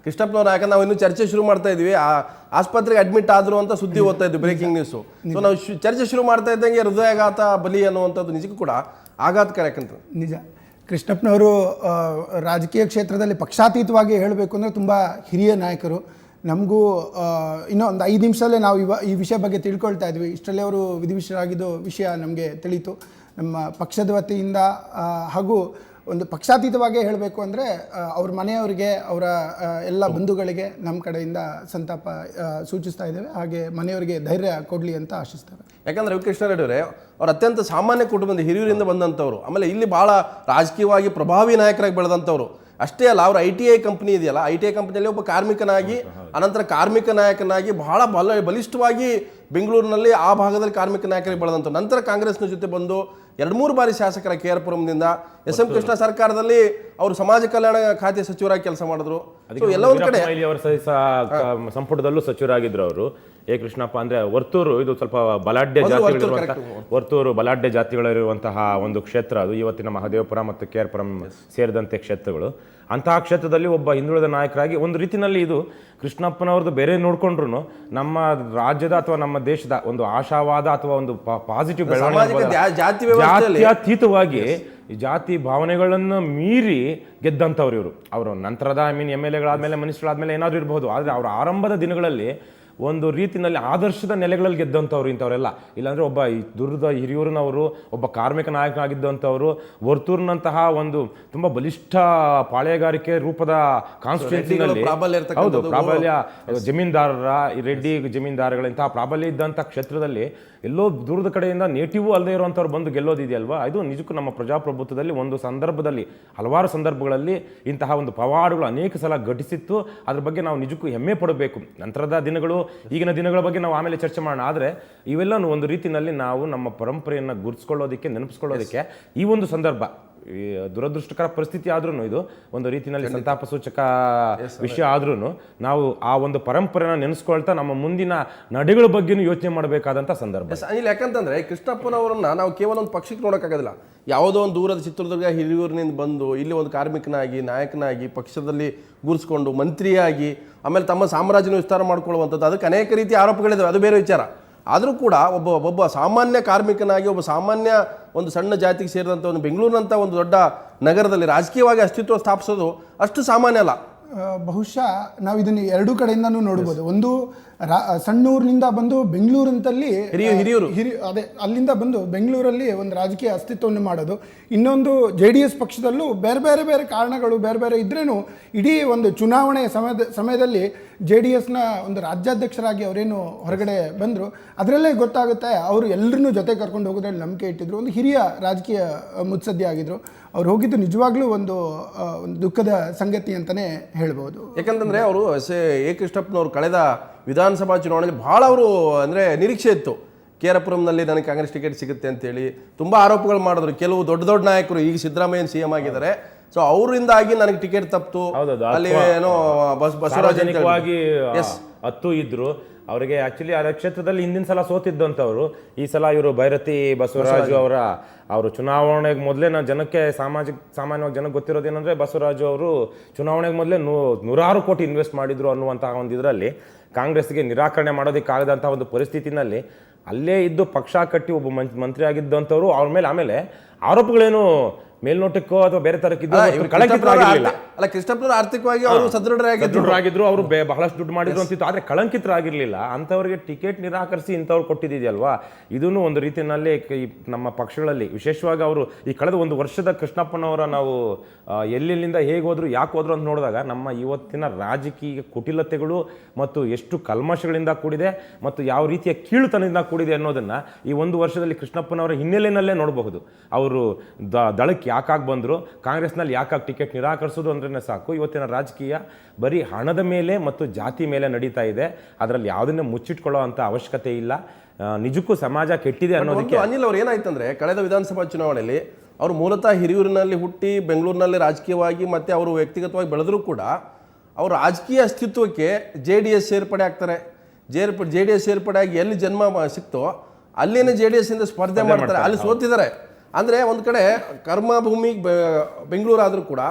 ಕೃಷ್ಣಪ್ಪನವ್ರು, ಯಾಕಂದ್ರೆ ನಾವು ಇನ್ನೂ ಚರ್ಚೆ ಶುರು ಮಾಡ್ತಾ ಇದ್ವಿ, ಆಸ್ಪತ್ರೆಗೆ ಅಡ್ಮಿಟ್ ಆದ್ರು ಅಂತ ಸುದ್ದಿ ಓದ್ತಾ ಇದ್ವಿ, ಬ್ರೇಕಿಂಗ್ ನ್ಯೂಸು. ಸೊ ನಾವು ಚರ್ಚೆ ಶುರು ಮಾಡ್ತಾ ಇದ್ದಂಗೆ ಹೃದಯಾಘಾತ ಬಲಿ ಅನ್ನುವಂಥದ್ದು ನಿಜಕ್ಕೂ ಕೂಡ ಆಘಾತಕರ. ಯಾಕಂತ ನಿಜ ಕೃಷ್ಣಪ್ಪನವರು ರಾಜಕೀಯ ಕ್ಷೇತ್ರದಲ್ಲಿ ಪಕ್ಷಾತೀತವಾಗಿ ಹೇಳಬೇಕು ಅಂದರೆ ತುಂಬ ಹಿರಿಯ ನಾಯಕರು. ನಮಗೂ ಇನ್ನೂ ಒಂದು 5 ನಿಮಿಷದಲ್ಲೇ ನಾವು ಈ ವಿಷಯ ಬಗ್ಗೆ ತಿಳ್ಕೊಳ್ತಾ ಇದ್ವಿ. ಇಷ್ಟರಲ್ಲೇ ಅವರು ವಿಧಿವಿಷರಾಗಿದ್ದು ವಿಷಯ ನಮಗೆ ತಿಳಿಯಿತು. ನಮ್ಮ ಪಕ್ಷದ ವತಿಯಿಂದ ಹಾಗೂ ಒಂದು ಪಕ್ಷಾತೀತವಾಗಿ ಹೇಳಬೇಕು ಅಂದರೆ ಅವ್ರ ಮನೆಯವರಿಗೆ, ಅವರ ಎಲ್ಲ ಬಂಧುಗಳಿಗೆ ನಮ್ಮ ಕಡೆಯಿಂದ ಸಂತಾಪ ಸೂಚಿಸ್ತಾ ಇದ್ದೇವೆ. ಹಾಗೆ ಮನೆಯವರಿಗೆ ಧೈರ್ಯ ಕೊಡಲಿ ಅಂತ ಆಶಿಸ್ತೇವೆ. ಯಾಕಂದರೆ ರವಿಕೃಷ್ಣ ರೆಡ್ಡಿ ಅವರೇ ಅವ್ರು ಅತ್ಯಂತ ಸಾಮಾನ್ಯ ಕುಟುಂಬದ ಹಿರಿಯೂರಿಂದ ಬಂದಂಥವ್ರು. ಆಮೇಲೆ ಇಲ್ಲಿ ಭಾಳ ರಾಜಕೀಯವಾಗಿ ಪ್ರಭಾವಿ ನಾಯಕರಾಗಿ ಬೆಳೆದಂಥವ್ರು. ಅಷ್ಟೇ ಅಲ್ಲ, ಅವರು ITI ಕಂಪ್ನಿ ಇದೆಯಲ್ಲ, ITI ಕಂಪ್ನಿಯಲ್ಲಿ ಒಬ್ಬ ಕಾರ್ಮಿಕನಾಗಿ, ಅನಂತರ ಕಾರ್ಮಿಕ ನಾಯಕನಾಗಿ ಬಹಳ ಬಲಿಷ್ಠವಾಗಿ ಬೆಂಗಳೂರಿನಲ್ಲಿ ಆ ಭಾಗದಲ್ಲಿ ಕಾರ್ಮಿಕ ನಾಯಕರಿಗೆ ಬೆಳೆದಂಥ ನಂತರ ಕಾಂಗ್ರೆಸ್ನ ಜೊತೆ ಬಂದು 2-3 ಬಾರಿ ಶಾಸಕರ KR ಪುರಂದಿಂದ SM ಕೃಷ್ಣ ಸರ್ಕಾರದಲ್ಲಿ ಅವರು ಸಮಾಜ ಕಲ್ಯಾಣ ಖಾತೆ ಸಚಿವರಾಗಿ ಕೆಲಸ ಮಾಡಿದ್ರು. ಎಲ್ಲ ಒಂದು ಕಡೆ ಅವರ ಸಂಪುಟದಲ್ಲೂ ಸಚಿವರಾಗಿದ್ರು ಅವರು. ಎ ಕೃಷ್ಣಪ್ಪ ಅಂದ್ರೆ ವರ್ತೂರು, ಇದು ಸ್ವಲ್ಪ ಬಲಾಢ್ಯ ಜಾತಿಗಳಿರುವಂತಹ, ವರ್ತೂರು ಬಲಾಢ್ಯ ಜಾತಿಗಳಿರುವಂತಹ ಒಂದು ಕ್ಷೇತ್ರ ಅದು. ಇವತ್ತಿನ ಮಹದೇವಪುರ ಮತ್ತು KR ಪುರಂ ಸೇರಿದಂತೆ ಕ್ಷೇತ್ರಗಳು. ಅಂತಹ ಕ್ಷೇತ್ರದಲ್ಲಿ ಒಬ್ಬ ಹಿಂದುಳಿದ ನಾಯಕರಾಗಿ ಒಂದು ರೀತಿಯಲ್ಲಿ ಇದು ಕೃಷ್ಣಪ್ಪನವ್ರದ್ದು ಬೇರೆ ನೋಡ್ಕೊಂಡ್ರು ನಮ್ಮ ರಾಜ್ಯದ ಅಥವಾ ನಮ್ಮ ದೇಶದ ಒಂದು ಆಶಾವಾದ ಅಥವಾ ಒಂದು ಪಾಸಿಟಿವ್ ಬೆಳವಣಿಗೆ, ಜಾತ್ಯತೀತವಾಗಿ ಜಾತಿ ಭಾವನೆಗಳನ್ನು ಮೀರಿ ಗೆದ್ದಂಥವ್ರು ಇವರು. ಅವರು ನಂತರದ MLAಗಳಾದ್ಮೇಲೆ ಮಿನಿಸ್ಟರ್ಗಳಾದ್ಮೇಲೆ ಏನಾದರೂ ಇರಬಹುದು, ಆದರೆ ಅವರ ಆರಂಭದ ದಿನಗಳಲ್ಲಿ ಒಂದು ರೀತಿಯಲ್ಲಿ ಆದರ್ಶದ ನೆಲೆಗಳಲ್ಲಿ ಗೆದ್ದಂಥವ್ರು ಇಂಥವರೆಲ್ಲ. ಇಲ್ಲಾಂದರೆ ಒಬ್ಬ ದುರ್ದ ಹಿರಿಯೂರಿನವರು, ಒಬ್ಬ ಕಾರ್ಮಿಕ ನಾಯಕನಾಗಿದ್ದಂಥವ್ರು, ವರ್ತೂರಿನಂತಹ ಒಂದು ತುಂಬ ಬಲಿಷ್ಠ ಪಾಳೆಗಾರಿಕೆ ರೂಪದ ಕಾನ್ಸ್ಟಿಟ್ಯೂನ್ಸಿನಲ್ಲಿ ಹೌದು ಪ್ರಾಬಲ್ಯ, ಜಮೀನ್ದಾರರ ರೆಡ್ಡಿ ಜಮೀನ್ದಾರಗಳಂತಹ ಪ್ರಾಬಲ್ಯ ಇದ್ದಂಥ ಕ್ಷೇತ್ರದಲ್ಲಿ ಎಲ್ಲೋ ದೂರದ ಕಡೆಯಿಂದ ನೇಟಿವ್ ಅಲ್ಲದೆ ಇರುವಂಥವ್ರು ಬಂದು ಗೆಲ್ಲೋದಿದೆಯಲ್ವಾ, ಇದು ನಿಜಕ್ಕೂ ನಮ್ಮ ಪ್ರಜಾಪ್ರಭುತ್ವದಲ್ಲಿ ಒಂದು ಸಂದರ್ಭದಲ್ಲಿ, ಹಲವಾರು ಸಂದರ್ಭಗಳಲ್ಲಿ ಇಂತಹ ಒಂದು ಪವಾಡಗಳು ಅನೇಕ ಸಲ ಘಟಿಸಿತ್ತು. ಅದ್ರ ಬಗ್ಗೆ ನಾವು ನಿಜಕ್ಕೂ ಹೆಮ್ಮೆ ಪಡಬೇಕು. ನಂತರದ ದಿನಗಳು, ಈಗಿನ ದಿನಗಳ ಬಗ್ಗೆ ನಾವು ಆಮೇಲೆ ಚರ್ಚೆ ಮಾಡೋಣ. ಆದರೆ ಇವೆಲ್ಲನೂ ಒಂದು ರೀತಿಯಲ್ಲಿ ನಾವು ನಮ್ಮ ಪರಂಪರೆಯನ್ನು ಗುರುತಿಸ್ಕೊಳ್ಳೋದಕ್ಕೆ, ನೆನಪಿಸ್ಕೊಳ್ಳೋದಕ್ಕೆ ಈ ಒಂದು ಸಂದರ್ಭ, ಈ ದುರದೃಷ್ಟಕರ ಪರಿಸ್ಥಿತಿ ಆದ್ರೂ ಇದು ಒಂದು ರೀತಿಯಲ್ಲಿ ಸಂತಾಪ ಸೂಚಕ ವಿಷಯ ಆದ್ರೂ ನಾವು ಆ ಒಂದು ಪರಂಪರೆನ ನೆನೆಸ್ಕೊಳ್ತಾ ನಮ್ಮ ಮುಂದಿನ ನಡೆಗಳ ಬಗ್ಗೆನೂ ಯೋಚನೆ ಮಾಡಬೇಕಾದಂಥ ಸಂದರ್ಭ. ಅನಿಲ್, ಯಾಕಂತಂದ್ರೆ ಕೃಷ್ಣಪ್ಪನವರನ್ನ ನಾವು ಕೇವಲ ಒಂದು ಪಕ್ಷಕ್ಕೆ ನೋಡೋಕ್ಕಾಗೋದಿಲ್ಲ. ಯಾವುದೋ ಒಂದು ದೂರದ ಚಿತ್ರದುರ್ಗ ಹಿರಿಯೂರಿನಿಂದ ಬಂದು ಇಲ್ಲಿ ಒಂದು ಕಾರ್ಮಿಕನಾಗಿ, ನಾಯಕನಾಗಿ, ಪಕ್ಷದಲ್ಲಿ ಗುರುಸ್ಕೊಂಡು ಮಂತ್ರಿಯಾಗಿ, ಆಮೇಲೆ ತಮ್ಮ ಸಾಮ್ರಾಜ್ಯನ ವಿಸ್ತಾರ ಮಾಡ್ಕೊಳ್ಳುವಂಥದ್ದು, ಅದಕ್ಕೆ ಅನೇಕ ರೀತಿಯ ಆರೋಪಗಳಿದ್ದಾವೆ, ಅದು ಬೇರೆ ವಿಚಾರ. ಆದರೂ ಕೂಡ ಒಬ್ಬ ಸಾಮಾನ್ಯ ಕಾರ್ಮಿಕನಾಗಿ, ಒಬ್ಬ ಸಾಮಾನ್ಯ ಒಂದು ಸಣ್ಣ ಜಾತಿಗೆ ಸೇರಿದಂಥ ಒಂದು ಬೆಂಗಳೂರಿನಂಥ ಒಂದು ದೊಡ್ಡ ನಗರದಲ್ಲಿ ರಾಜಕೀಯವಾಗಿ ಅಸ್ತಿತ್ವ ಸ್ಥಾಪಿಸೋದು ಅಷ್ಟು ಸಾಮಾನ್ಯ ಅಲ್ಲ. ಬಹುಶಃ ನಾವು ಇದನ್ನು ಎರಡೂ ಕಡೆಯಿಂದನೂ ನೋಡ್ಬೋದು. ಒಂದು ಸಣ್ಣೂರಿನಿಂದ ಬಂದು ಬೆಂಗಳೂರಂತಲ್ಲಿ ಹಿರಿಯೂರು. ಅದೇ ಅಲ್ಲಿಂದ ಬಂದು ಬೆಂಗಳೂರಲ್ಲಿ ಒಂದು ರಾಜಕೀಯ ಅಸ್ತಿತ್ವವನ್ನು ಮಾಡೋದು. ಇನ್ನೊಂದು JDS ಪಕ್ಷದಲ್ಲೂ ಬೇರೆ ಬೇರೆ ಬೇರೆ ಕಾರಣಗಳು ಬೇರೆ ಬೇರೆ ಇದ್ರೇನು ಇಡೀ ಒಂದು ಚುನಾವಣೆ ಸಮಯದಲ್ಲಿ JDSನ ಒಂದು ರಾಜ್ಯಾಧ್ಯಕ್ಷರಾಗಿ ಅವರೇನು ಹೊರಗಡೆ ಬಂದರು, ಅದರಲ್ಲೇ ಗೊತ್ತಾಗುತ್ತೆ ಅವರು ಎಲ್ಲರನ್ನೂ ಜೊತೆ ಕರ್ಕೊಂಡು ಹೋಗೋದ್ರಲ್ಲಿ ನಂಬಿಕೆ ಇಟ್ಟಿದ್ರು. ಒಂದು ಹಿರಿಯ ರಾಜಕೀಯ ಮುತ್ಸದ್ದಿ ಆಗಿದ್ರು. ಅವ್ರು ಹೋಗಿದ್ದು ನಿಜವಾಗ್ಲೂ ಒಂದು ದುಃಖದ ಸಂಗತಿ ಅಂತಲೇ ಹೇಳ್ಬೋದು. ಯಾಕಂತಂದ್ರೆ ಅವರು ಎ ಕೃಷ್ಣಪ್ಪನವರು ಕಳೆದ ವಿಧಾನಸಭಾ ಚುನಾವಣೆಯಲ್ಲಿ ಬಹಳ ಅವರು ಅಂದರೆ ನಿರೀಕ್ಷೆ ಇತ್ತು, ಕೇರಪುರಂನಲ್ಲಿ ನನಗೆ ಕಾಂಗ್ರೆಸ್ ಟಿಕೆಟ್ ಸಿಗುತ್ತೆ ಅಂತೇಳಿ ತುಂಬ ಆರೋಪಗಳು ಮಾಡಿದ್ರು. ಕೆಲವು ದೊಡ್ಡ ದೊಡ್ಡ ನಾಯಕರು, ಈಗ ಸಿದ್ದರಾಮಯ್ಯನ CM ಆಗಿದ್ದಾರೆ, ಸೊ ಅವರಿಂದಾಗಿ ನನಗೆ ಟಿಕೆಟ್ ತಪ್ಪಿತು, ಅಲ್ಲಿ ಏನೋ ಬಸವರಾಜ್ ಹತ್ತು ಇದ್ರು ಅವರಿಗೆ. ಆಕ್ಚುಲಿ ಆ ಕ್ಷೇತ್ರದಲ್ಲಿ ಹಿಂದಿನ ಸಲ ಸೋತಿದ್ದಂಥವ್ರು, ಈ ಸಲ ಇವರು ಭೈರತಿ ಬಸವರಾಜು ಅವರು ಚುನಾವಣೆಗೆ ಮೊದಲೇ ನಾವು ಜನಕ್ಕೆ ಸಾಮಾನ್ಯವಾಗಿ ಜನಕ್ಕೆ ಗೊತ್ತಿರೋದೇನೆಂದರೆ ಬಸವರಾಜು ಅವರು ಚುನಾವಣೆಗೆ ಮೊದಲೇ 100 ಕೋಟಿ ಇನ್ವೆಸ್ಟ್ ಮಾಡಿದ್ರು ಅನ್ನುವಂತಹ ಒಂದು ಇದರಲ್ಲಿ ಕಾಂಗ್ರೆಸ್ಗೆ ನಿರಾಕರಣೆ ಮಾಡೋದಕ್ಕಾಗದಂಥ ಒಂದು ಪರಿಸ್ಥಿತಿನಲ್ಲಿ ಅಲ್ಲೇ ಇದ್ದು ಪಕ್ಷ ಕಟ್ಟಿ ಒಬ್ಬ ಮಂತ್ರಿ ಆಗಿದ್ದಂಥವ್ರು ಅವ್ರ ಮೇಲೆ ಆಮೇಲೆ ಆರೋಪಗಳೇನು ಮೇಲ್ನೋಟಕ್ಕೋ ಅಥವಾ ಬೇರೆ ತರಕ್ಕಿದ್ದು ಅಲ್ಲ, ಕೃಷ್ಣಪ್ಪನವರು ಆರ್ಥಿಕವಾಗಿ ಅವರು ಸದೃಢರಾಗಿದ್ರು, ಅವರು ಬಹಳಷ್ಟು ದುಡ್ಡು ಮಾಡಿದ್ರು ಅಂತಿತ್ತು. ಆದ್ರೆ ಕಳಂಕಿತರಾಗಿರ್ಲಿಲ್ಲ. ಅಂಥವ್ರಿಗೆ ಟಿಕೆಟ್ ನಿರಾಕರಿಸಿ ಇಂಥವ್ರು ಕೊಟ್ಟಿದೆಯಲ್ವಾ, ಇದನ್ನು ಒಂದು ರೀತಿಯಲ್ಲಿ ನಮ್ಮ ಪಕ್ಷಗಳಲ್ಲಿ ವಿಶೇಷವಾಗಿ ಅವರು ಈ ಕಳೆದ ಒಂದು ವರ್ಷದ ಕೃಷ್ಣಪ್ಪನವರ ನಾವು ಎಲ್ಲೆಲ್ಲಿಂದ ಹೇಗೆ ಹೋದ್ರು ಯಾಕೆ ಹೋದ್ರು ಅಂತ ನೋಡಿದಾಗ ನಮ್ಮ ಇವತ್ತಿನ ರಾಜಕೀಯ ಕುಟಿಲತೆಗಳು ಮತ್ತು ಎಷ್ಟು ಕಲ್ಮಶಗಳಿಂದ ಕೂಡಿದೆ ಮತ್ತು ಯಾವ ರೀತಿಯ ಕೀಳುತನದಿಂದ ಕೂಡಿದೆ ಅನ್ನೋದನ್ನ ಈ ಒಂದು ವರ್ಷದಲ್ಲಿ ಕೃಷ್ಣಪ್ಪನವರ ಹಿನ್ನೆಲೆಯಲ್ಲೇ ನೋಡಬಹುದು. ಅವರು ದಳಕ್ಕೆ ಯಾಕಾಗಿ ಬಂದರು, ಕಾಂಗ್ರೆಸ್ನಲ್ಲಿ ಯಾಕಾಗಿ ಟಿಕೆಟ್ ನಿರಾಕರಿಸೋದು ಅಂದ್ರೆ ಸಾಕು. ಇವತ್ತಿನ ರಾಜಕೀಯ ಬರೀ ಹಣದ ಮೇಲೆ ಮತ್ತು ಜಾತಿ ಮೇಲೆ ನಡೀತಾ ಇದೆ. ಅದರಲ್ಲಿ ಯಾವುದನ್ನೇ ಮುಚ್ಚಿಟ್ಕೊಳ್ಳೋ ಅಂತ ಅವಶ್ಯಕತೆ ಇಲ್ಲ. ನಿಜಕ್ಕೂ ಸಮಾಜ ಕೆಟ್ಟಿದೆ ಅನ್ನೋದಕ್ಕೆ ಅನಿಲ್ ಅವ್ರು ಏನಾಯ್ತಂದ್ರೆ, ಕಳೆದ ವಿಧಾನಸಭಾ ಚುನಾವಣೆಯಲ್ಲಿ ಅವರು ಮೂಲತಃ ಹಿರಿಯೂರಿನಲ್ಲಿ ಹುಟ್ಟಿ ಬೆಂಗಳೂರಿನಲ್ಲಿ ರಾಜಕೀಯವಾಗಿ ಮತ್ತೆ ಅವರು ವ್ಯಕ್ತಿಗತವಾಗಿ ಬೆಳೆದರೂ ಕೂಡ ಅವರು ರಾಜಕೀಯ ಅಸ್ತಿತ್ವಕ್ಕೆ JDS ಸೇರ್ಪಡೆ ಆಗ್ತಾರೆ. JDS ಸೇರ್ಪಡೆ ಆಗಿ ಎಲ್ಲಿ ಜನ್ಮ ಸಿಕ್ತೋ ಅಲ್ಲಿನೇ JDS ಇಂದ ಸ್ಪರ್ಧೆ ಮಾಡ್ತಾರೆ, ಅಲ್ಲಿ ಸೋತಿದ್ದಾರೆ. ಅಂದರೆ ಒಂದು ಕಡೆ ಕರ್ಮಭೂಮಿ ಬೆಂಗಳೂರು ಆದರೂ ಕೂಡ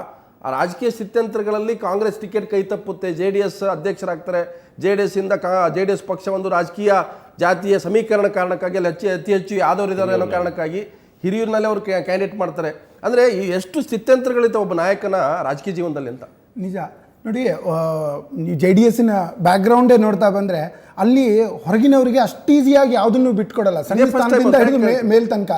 ಆ ರಾಜಕೀಯ ಸ್ಥಿತ್ಯಂತರಗಳಲ್ಲಿ ಕಾಂಗ್ರೆಸ್ ಟಿಕೆಟ್ ಕೈ ತಪ್ಪುತ್ತೆ, JDS ಅಧ್ಯಕ್ಷರಾಗ್ತಾರೆ. JDS ಪಕ್ಷ ಒಂದು ರಾಜಕೀಯ ಜಾತಿಯ ಸಮೀಕರಣ ಕಾರಣಕ್ಕಾಗಿ ಅಲ್ಲಿ ಅತಿ ಹೆಚ್ಚು ಯಾದವರಿದ್ದಾರೆ ಅನ್ನೋ ಕಾರಣಕ್ಕಾಗಿ ಹಿರಿಯೂರಿನಲ್ಲಿ ಅವರು ಕ್ಯಾಂಡಿಡೇಟ್ ಮಾಡ್ತಾರೆ. ಅಂದರೆ ಈ ಎಷ್ಟು ಸ್ಥಿತ್ಯಂತರಗಳಿತ್ತು ಒಬ್ಬ ನಾಯಕನ ರಾಜಕೀಯ ಜೀವನದಲ್ಲಿ ಅಂತ. ನಿಜ ನೋಡಿ, JDSನ ಬ್ಯಾಕ್ಗ್ರೌಂಡೇ ನೋಡ್ತಾ ಬಂದರೆ ಅಲ್ಲಿ ಹೊರಗಿನವರಿಗೆ ಅಷ್ಟು ಈಸಿಯಾಗಿ ಯಾವುದನ್ನು ಬಿಟ್ಕೊಡಲ್ಲ, ಸಣ್ಣ ಸ್ಥಾನದಿಂದ ಹಿಡಿದು ಮೇಲ್ ತನಕ.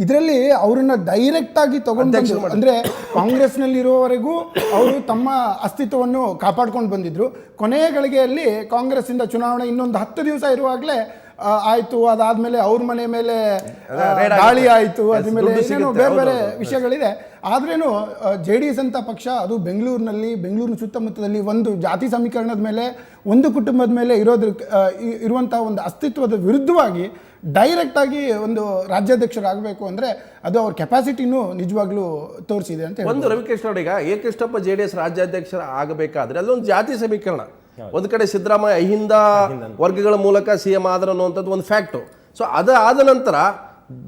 ಇದರಲ್ಲಿ ಅವರನ್ನ ಡೈರೆಕ್ಟ್ ಆಗಿ ತಗೊಂಡು ಅಂದರೆ ಕಾಂಗ್ರೆಸ್ನಲ್ಲಿರುವವರೆಗೂ ಅವರು ತಮ್ಮ ಅಸ್ತಿತ್ವವನ್ನು ಕಾಪಾಡ್ಕೊಂಡು ಬಂದಿದ್ರು. ಕೊನೆಯ ಗಳಿಗೆಯಲ್ಲಿ ಕಾಂಗ್ರೆಸ್ಸಿಂದ ಚುನಾವಣೆ ಇನ್ನೊಂದು 10 ದಿವಸ ಇರುವಾಗಲೇ ಆಯಿತು, ಅದಾದಮೇಲೆ ಅವ್ರ ಮನೆ ಮೇಲೆ ದಾಳಿ ಆಯಿತು, ಅದ್ಮೇಲೆ ಏನೇನೋ ಬೇರೆ ಬೇರೆ ವಿಷಯಗಳಿದೆ. ಆದ್ರೇನು JDS ಅಂತ ಪಕ್ಷ ಅದು ಬೆಂಗಳೂರಿನ ಸುತ್ತಮುತ್ತದಲ್ಲಿ ಒಂದು ಜಾತಿ ಸಮೀಕರಣದ ಮೇಲೆ, ಒಂದು ಕುಟುಂಬದ ಮೇಲೆ ಇರುವಂಥ ಒಂದು ಅಸ್ತಿತ್ವದ ವಿರುದ್ಧವಾಗಿ ಡೈರೆಕ್ಟ್ ಆಗಿ ಒಂದು ರಾಜ್ಯಾಧ್ಯಕ್ಷರಾಗಬೇಕು ಅಂದರೆ ಅದು ಅವ್ರ ಕೆಪಾಸಿಟಿನೂ ನಿಜವಾಗ್ಲೂ ತೋರಿಸಿದೆ ಅಂತ ಒಂದು. ರವಿಕೃಷ್ಣ ಈಗ ಎ ಕೃಷ್ಣಪ್ಪ JDS ರಾಜ್ಯಾಧ್ಯಕ್ಷರ ಆಗಬೇಕಾದ್ರೆ ಅಲ್ಲೊಂದು ಜಾತಿ ಸಮೀಕರಣ. ಒಂದು ಕಡೆ ಸಿದ್ದರಾಮಯ್ಯ ಅಹಿಂದ ವರ್ಗಗಳ ಮೂಲಕ CM ಆದರು ಅನ್ನುವಂಥದ್ದು ಒಂದು ಫ್ಯಾಕ್ಟು. ಸೊ ಅದಾದ ನಂತರ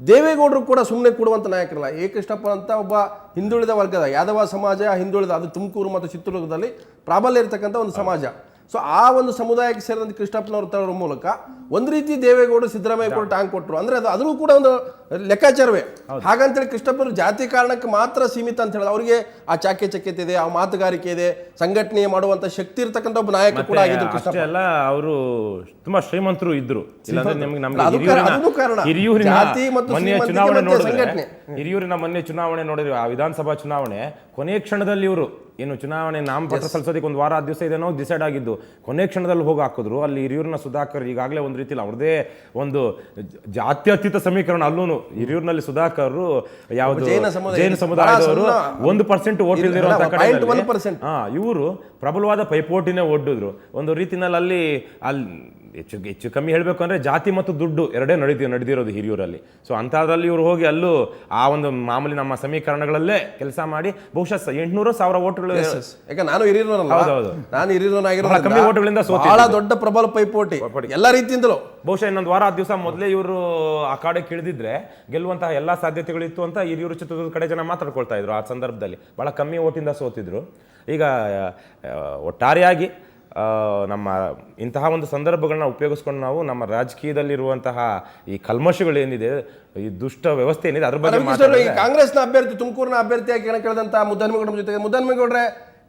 ದೇವೇಗೌಡರು ಕೂಡ ಸುಮ್ಮನೆ ಕೊಡುವಂಥ ನಾಯಕರಲ್ಲ. ಎ ಕೃಷ್ಣಪ್ಪ ಅಂತ ಒಬ್ಬ ಹಿಂದುಳಿದ ವರ್ಗದ ಯಾದವ ಸಮಾಜ, ಹಿಂದುಳಿದ ಅದು ತುಮಕೂರು ಮತ್ತು ಚಿತ್ರದುರ್ಗದಲ್ಲಿ ಪ್ರಾಬಲ್ಯ ಇರತಕ್ಕಂಥ ಒಂದು ಸಮಾಜ. ಸೊ ಆ ಒಂದು ಸಮುದಾಯಕ್ಕೆ ಸೇರಿದಂಥ ಕೃಷ್ಣಪ್ಪನವ್ರ ತರೋರ ಮೂಲಕ ಒಂದು ರೀತಿ ದೇವೇಗೌಡರು ಸಿದ್ದರಾಮಯ್ಯ ಕೂಡ ಟಾಂಗ್ ಕೊಟ್ಟರು. ಅಂದರೆ ಅದ್ರೂ ಕೂಡ ಒಂದು ಲೆಕ್ಕಾಚಾರವೇ. ಹಾಗಂತೇಳಿ ಕೃಷ್ಣಪ್ಪನವರು ಜಾತಿ ಕಾರಣಕ್ಕೆ ಮಾತ್ರ ಸೀಮಿತ ಅಂತ ಹೇಳಿದ್ರೆ ಅವರಿಗೆ ಆ ಚಾಕ್ಯತೆ ಇದೆ, ಆ ಮಾತುಗಾರಿಕೆ ಇದೆ, ಸಂಘಟನೆ ಮಾಡುವಂತ ಶಕ್ತಿ ಇರತಕ್ಕಂಥ ಒಬ್ಬ ನಾಯಕ ಕೂಡ ಆಗಿದ್ರು ಕೃಷ್ಣಪ್ಪ. ಅಲ್ಲ, ಅವರು ತುಂಬಾ ಶ್ರೀಮಂತರು ಇದ್ರು. ಹಿರಿಯೂರಿನ ಮೊನ್ನೆ ಚುನಾವಣೆ ನೋಡಿದ್ರೆ, ಆ ವಿಧಾನಸಭಾ ಚುನಾವಣೆ ಕೊನೆಯ ಕ್ಷಣದಲ್ಲಿ ಇವರು ಏನು ಚುನಾವಣೆ ನಾಮಪತ್ರ ಸಲ್ಲಿಸೋದಕ್ಕೆ ಒಂದು ವಾರ 10 ದಿವಸ ಇದೇನೋ ಡಿಸೈಡ್ ಆಗಿದ್ದು, ಕೊನೆ ಕ್ಷಣದಲ್ಲಿ ಹೋಗಿ ಹಾಕಿದ್ರು. ಅಲ್ಲಿ ಹಿರಿಯೂರಿನ ಸುಧಾಕರ್ ಈಗಾಗಲೇ ಒಂದು ರೀತಿಯಲ್ಲಿ ಅವ್ರದೇ ಒಂದು ಜಾತ್ಯತೀತ ಸಮೀಕರಣ. ಅಲ್ಲೂ ಹಿರಿಯೂರಿನಲ್ಲಿ ಸುಧಾಕರ್ ಯಾವುದು ಜೈನ ಸಮುದಾಯದವರು 1% ಓಟ್ ಇಲ್ದಿರುವಂತ ಇವರು ಪ್ರಬಲವಾದ ಪೈಪೋಟಿನೇ ಒಡ್ಡಿದ್ರು. ಒಂದು ರೀತಿನಲ್ಲಿ ಅಲ್ಲಿ ಹೆಚ್ಚು ಕಮ್ಮಿ ಹೇಳಬೇಕು ಅಂದರೆ ಜಾತಿ ಮತ್ತು ದುಡ್ಡು ಎರಡೇ ನಡೆದಿರೋದು ಹಿರಿಯೂರಲ್ಲಿ. ಸೊ ಅಂಥದ್ರಲ್ಲಿ ಇವರು ಹೋಗಿ ಅಲ್ಲೂ ಆ ಒಂದು ಮಾಮೂಲಿ ನಮ್ಮ ಸಮೀಕರಣಗಳಲ್ಲೇ ಕೆಲಸ ಮಾಡಿ ಬಹುಶಃ 800,000 ಓಟ್ಗಳು. ಯಾಕೆ ನಾನು ಕಮ್ಮಿ ಓಟ್ಗಳಿಂದ ಬಹಳ ದೊಡ್ಡ ಪ್ರಬಲ ಪೈಪೋಟಿ ಎಲ್ಲ ರೀತಿಯಿಂದಲೂ. ಬಹುಶಃ ಇನ್ನೊಂದು ವಾರ 10 ದಿವಸ ಮೊದಲೇ ಇವರು ಆ ಕಡೆ ಕಿಳಿದಿದ್ರೆ ಗೆಲ್ಲುವಂತಹ ಎಲ್ಲಾ ಸಾಧ್ಯತೆಗಳಿತ್ತು ಅಂತ ಹಿರಿಯೂರು ಚಿತ್ರದುರ್ಗದ ಕಡೆ ಜನ ಮಾತಾಡ್ಕೊಳ್ತಾ ಇದ್ರು. ಆ ಸಂದರ್ಭದಲ್ಲಿ ಬಹಳ ಕಮ್ಮಿ ಓಟಿಂದ ಸೋತಿದ್ರು. ಈಗ ಒಟ್ಟಾರೆಯಾಗಿ ನಮ್ಮ ಇಂತಹ ಒಂದು ಸಂದರ್ಭಗಳನ್ನ ಉಪಯೋಗಿಸ್ಕೊಂಡು ನಾವು ನಮ್ಮ ರಾಜಕೀಯದಲ್ಲಿರುವಂತಹ ಈ ಕಲ್ಮಶಗಳೇನಿದೆ, ಈ ದುಷ್ಟ ವ್ಯವಸ್ಥೆ ಏನಿದೆ ಅದ್ರ ಬಗ್ಗೆ ಕಾಂಗ್ರೆಸ್ನ ಅಭ್ಯರ್ಥಿ ತುಮಕೂರಿನ ಅಭ್ಯರ್ಥಿಯಾಗಿ ಕೇಳಿದಂತ ಮುದ್ದಹನುಮೇಗೌಡರ ಜೊತೆಗೆ ಮುದ್ದಹನುಮೇಗೌಡ್ರೆ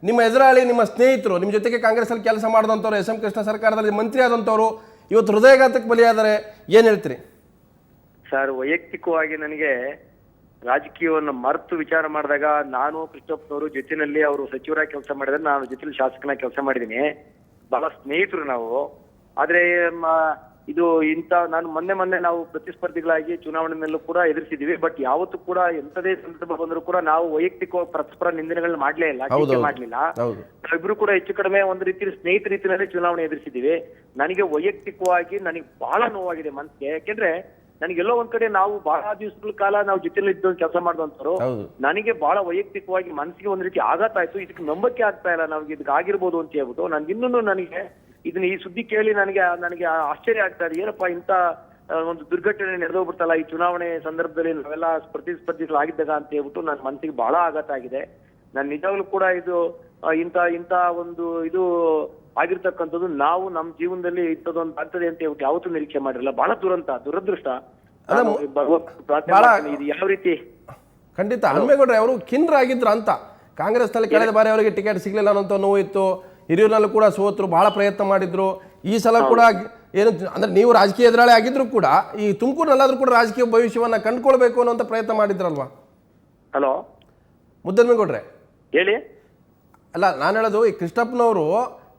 ನಿಮ್ಮ ಎದುರಾಳಿ, ನಿಮ್ಮ ಸ್ನೇಹಿತರು, ನಿಮ್ಮ ಜೊತೆಗೆ ಕಾಂಗ್ರೆಸ್ಸಲ್ಲಿ ಕೆಲಸ ಮಾಡಿದಂಥವ್ರು, ಎಸ್ ಎಂ ಕೃಷ್ಣ ಸರ್ಕಾರದಲ್ಲಿ ಮಂತ್ರಿ ಆದಂಥವ್ರು ಇವತ್ತು ಹೃದಯಘಾತಕ್ಕೆ ಬಲಿಯಾದರೆ ಏನು ಹೇಳ್ತೀರಿ? ಸರ್, ವೈಯಕ್ತಿಕವಾಗಿ ನನಗೆ ರಾಜಕೀಯವನ್ನು ಮರೆತು ವಿಚಾರ ಮಾಡಿದಾಗ ನಾನು ಕೃಷ್ಣಪ್ಪನವರು ಜೊತೆಯಲ್ಲಿ ಅವರು ಸಚಿವರಾಗಿ ಕೆಲಸ ಮಾಡಿದ್ರೆ, ನಾನು ಜೊತೆಲಿ ಶಾಸಕನಾಗಿ ಕೆಲಸ ಮಾಡಿದ್ದೀನಿ. ಬಹಳ ಸ್ನೇಹಿತರು ನಾವು. ಆದ್ರೆ ಇದು ನಾನು ಮೊನ್ನೆ ನಾವು ಪ್ರತಿಸ್ಪರ್ಧಿಗಳಾಗಿ ಚುನಾವಣೆಯಲ್ಲೂ ಕೂಡ ಎದುರಿಸಿದೀವಿ. ಬಟ್ ಯಾವತ್ತೂ ಕೂಡ ಎಂತದೇ ಸಂದರ್ಭ ಬಂದರೂ ಕೂಡ ನಾವು ವೈಯಕ್ತಿಕ ಪರಸ್ಪರ ನಿಂದನೆಗಳನ್ನ ಮಾಡ್ಲೇ ಇಲ್ಲ, ಟೀಕೆ ಮಾಡ್ಲಿಲ್ಲ. ನಾವಿಬ್ರು ಕೂಡ ಹೆಚ್ಚು ಕಡಿಮೆ ಒಂದು ರೀತಿ ಸ್ನೇಹಿತ ರೀತಿಯಲ್ಲಿ ಚುನಾವಣೆ ಎದುರಿಸಿದೀವಿ. ನನಗೆ ವೈಯಕ್ತಿಕವಾಗಿ ನನಗೆ ಬಹಳ ನೋವಾಗಿದೆ ಮನಸ್ಸಿಗೆ. ಯಾಕೆಂದ್ರೆ ನನಗೆಲ್ಲೋ ಒಂದ್ ಕಡೆ ನಾವು ಬಹಳ ದಿವಸಗಳ ಕಾಲ ನಾವು ಜೊತೆಲಿ ಇದ್ದು ಕೆಲಸ ಮಾಡಿದಂತವ್ರು. ನನಗೆ ಬಹಳ ವೈಯಕ್ತಿಕವಾಗಿ ಮನಸ್ಸಿಗೆ ಒಂದ್ ರೀತಿ ಆಘಾತ ಆಯ್ತು. ಇದಕ್ಕೆ ನಂಬಕ್ಕೆ ಆಗ್ತಾ ಇಲ್ಲ ನಾವು ಇದಕ್ಕೆ ಆಗಿರ್ಬೋದು ಅಂತ ಹೇಳ್ಬಿಟ್ಟು. ನನಗೆ ಇದನ್ನ ಈ ಸುದ್ದಿ ಕೇಳಿ ನನಗೆ ಆಶ್ಚರ್ಯ ಆಗ್ತಾ ಇದೆ. ಏನಪ್ಪಾ ಇಂತ ಒಂದು ದುರ್ಘಟನೆ ನಡೆದೋಗ್ಬಿಡ್ತಲ್ಲ ಈ ಚುನಾವಣೆ ಸಂದರ್ಭದಲ್ಲಿ ನಾವೆಲ್ಲ ಪ್ರತಿಸ್ಪರ್ಧಿಗಳಾಗಿದ್ದಾಗ ಅಂತ ಹೇಳ್ಬಿಟ್ಟು ನನ್ನ ಮನಸ್ಸಿಗೆ ಬಹಳ ಆಘಾತ ಆಗಿದೆ. ನಾನು ನಿಜವಾಗ್ಲೂ ಕೂಡ ಇದು ಇಂತ ಒಂದು ಇದು ಆಗಿರ್ತಕ್ಕಂಥದ್ದು ನಾವು ನಮ್ಮ ಜೀವನದಲ್ಲಿ ಇಂಥದ್ದೊಂದು ಆಗ್ತದೆ ಅಂತ ಹೇಳ್ಬಿಟ್ಟು ಯಾವತ್ತೂ ನಿರೀಕ್ಷೆ ಮಾಡಿರಲಿಲ್ಲ. ಬಹಳ ದುರದೃಷ್ಟ. ಇದು ಯಾವ ರೀತಿ ಖಂಡಿತ ಹನುಮೇಗೌಡ್ರೆ ಅವರು ಖಿನ್ನರಾಗಿದ್ರು ಅಂತ. ಕಾಂಗ್ರೆಸ್ನಲ್ಲಿ ಕಳೆದ ಬಾರಿ ಅವರಿಗೆ ಟಿಕೆಟ್ ಸಿಗ್ಲಿಲ್ಲ ಅನ್ನೋ ನೋವು ಇತ್ತು. ಹಿರಿಯೂರಿನಲ್ಲೂ ಕೂಡ ಸೋತರು, ಬಹಳ ಪ್ರಯತ್ನ ಮಾಡಿದ್ರು. ಈ ಸಲ ಕೂಡ ಏನು ಅಂದ್ರೆ ನೀವು ರಾಜಕೀಯ ಎದುರಾಳಿ ಆಗಿದ್ರು ಕೂಡ ಈ ತುಮಕೂರಿನಲ್ಲಾದ್ರೂ ಕೂಡ ರಾಜಕೀಯ ಭವಿಷ್ಯವನ್ನ ಕಂಡುಕೊಳ್ಬೇಕು ಅನ್ನೋಂಥ ಪ್ರಯತ್ನ ಮಾಡಿದ್ರಲ್ವಾ? ಹಲೋ ಮುದ್ದನ್ಮೇಗೌಡ್ರೆ ಹೇಳಿ. ಅಲ್ಲ, ನಾನು ಹೇಳೋದು ಈ ಕೃಷ್ಣಪ್ಪನವರು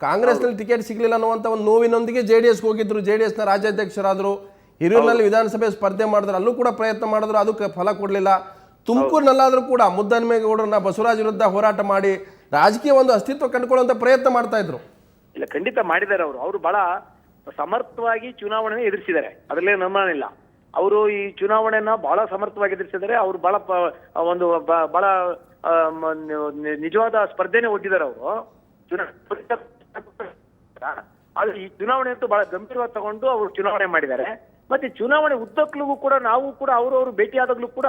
ಕಾಂಗ್ರೆಸ್ನಲ್ಲಿ ಟಿಕೆಟ್ ಸಿಗ್ಲಿಲ್ಲ ಅನ್ನುವಂಥ ಒಂದು ನೋವಿನೊಂದಿಗೆ JDS ಹೋಗಿದ್ರು, JDS ನ ರಾಜ್ಯಾಧ್ಯಕ್ಷರಾದ್ರು. ಹಿರಿಯೂರಿನಲ್ಲಿ ವಿಧಾನಸಭೆ ಸ್ಪರ್ಧೆ ಮಾಡಿದ್ರು, ಅಲ್ಲೂ ಕೂಡ ಪ್ರಯತ್ನ ಮಾಡಿದ್ರು, ಅದಕ್ಕೆ ಫಲ ಕೊಡಲಿಲ್ಲ. ತುಮಕೂರಿನಲ್ಲಾದ್ರೂ ಕೂಡ ಮುದ್ದನ್ಮೇಗೌಡರನ್ನ ಬಸವರಾಜ್ ವಿರುದ್ಧ ಹೋರಾಟ ಮಾಡಿ ರಾಜಕೀಯ ಒಂದು ಅಸ್ತಿತ್ವ ಕಂಡುಕೊಳ್ಳುವಂತ ಪ್ರಯತ್ನ ಮಾಡ್ತಾ ಇದ್ರು. ಇಲ್ಲ, ಖಂಡಿತ ಮಾಡಿದ್ದಾರೆ. ಅವರು ಬಹಳ ಸಮರ್ಥವಾಗಿ ಚುನಾವಣೆ ಎದುರಿಸಿದ್ದಾರೆ, ಅದರಲ್ಲೇ ಅನುಮಾನಿಲ್ಲ. ಅವರು ಈ ಚುನಾವಣೆಯನ್ನ ಬಹಳ ಸಮರ್ಥವಾಗಿ ಎದುರಿಸಿದ್ದಾರೆ. ಅವರು ಬಹಳ ನಿಜವಾದ ಸ್ಪರ್ಧೆನೆ ಒಡ್ಡಿದ್ದಾರೆ ಅವರು. ಆದ್ರೆ ಈ ಚುನಾವಣೆ ಅಂತೂ ಬಹಳ ಗಂಭೀರವಾಗಿ ತಗೊಂಡು ಅವರು ಚುನಾವಣೆ ಮಾಡಿದ್ದಾರೆ. ಮತ್ತೆ ಚುನಾವಣೆ ಉದ್ದಕ್ಕೂ ಕೂಡ ನಾವು ಕೂಡ ಅವರು ಭೇಟಿಯಾದಾಗ್ಲೂ ಕೂಡ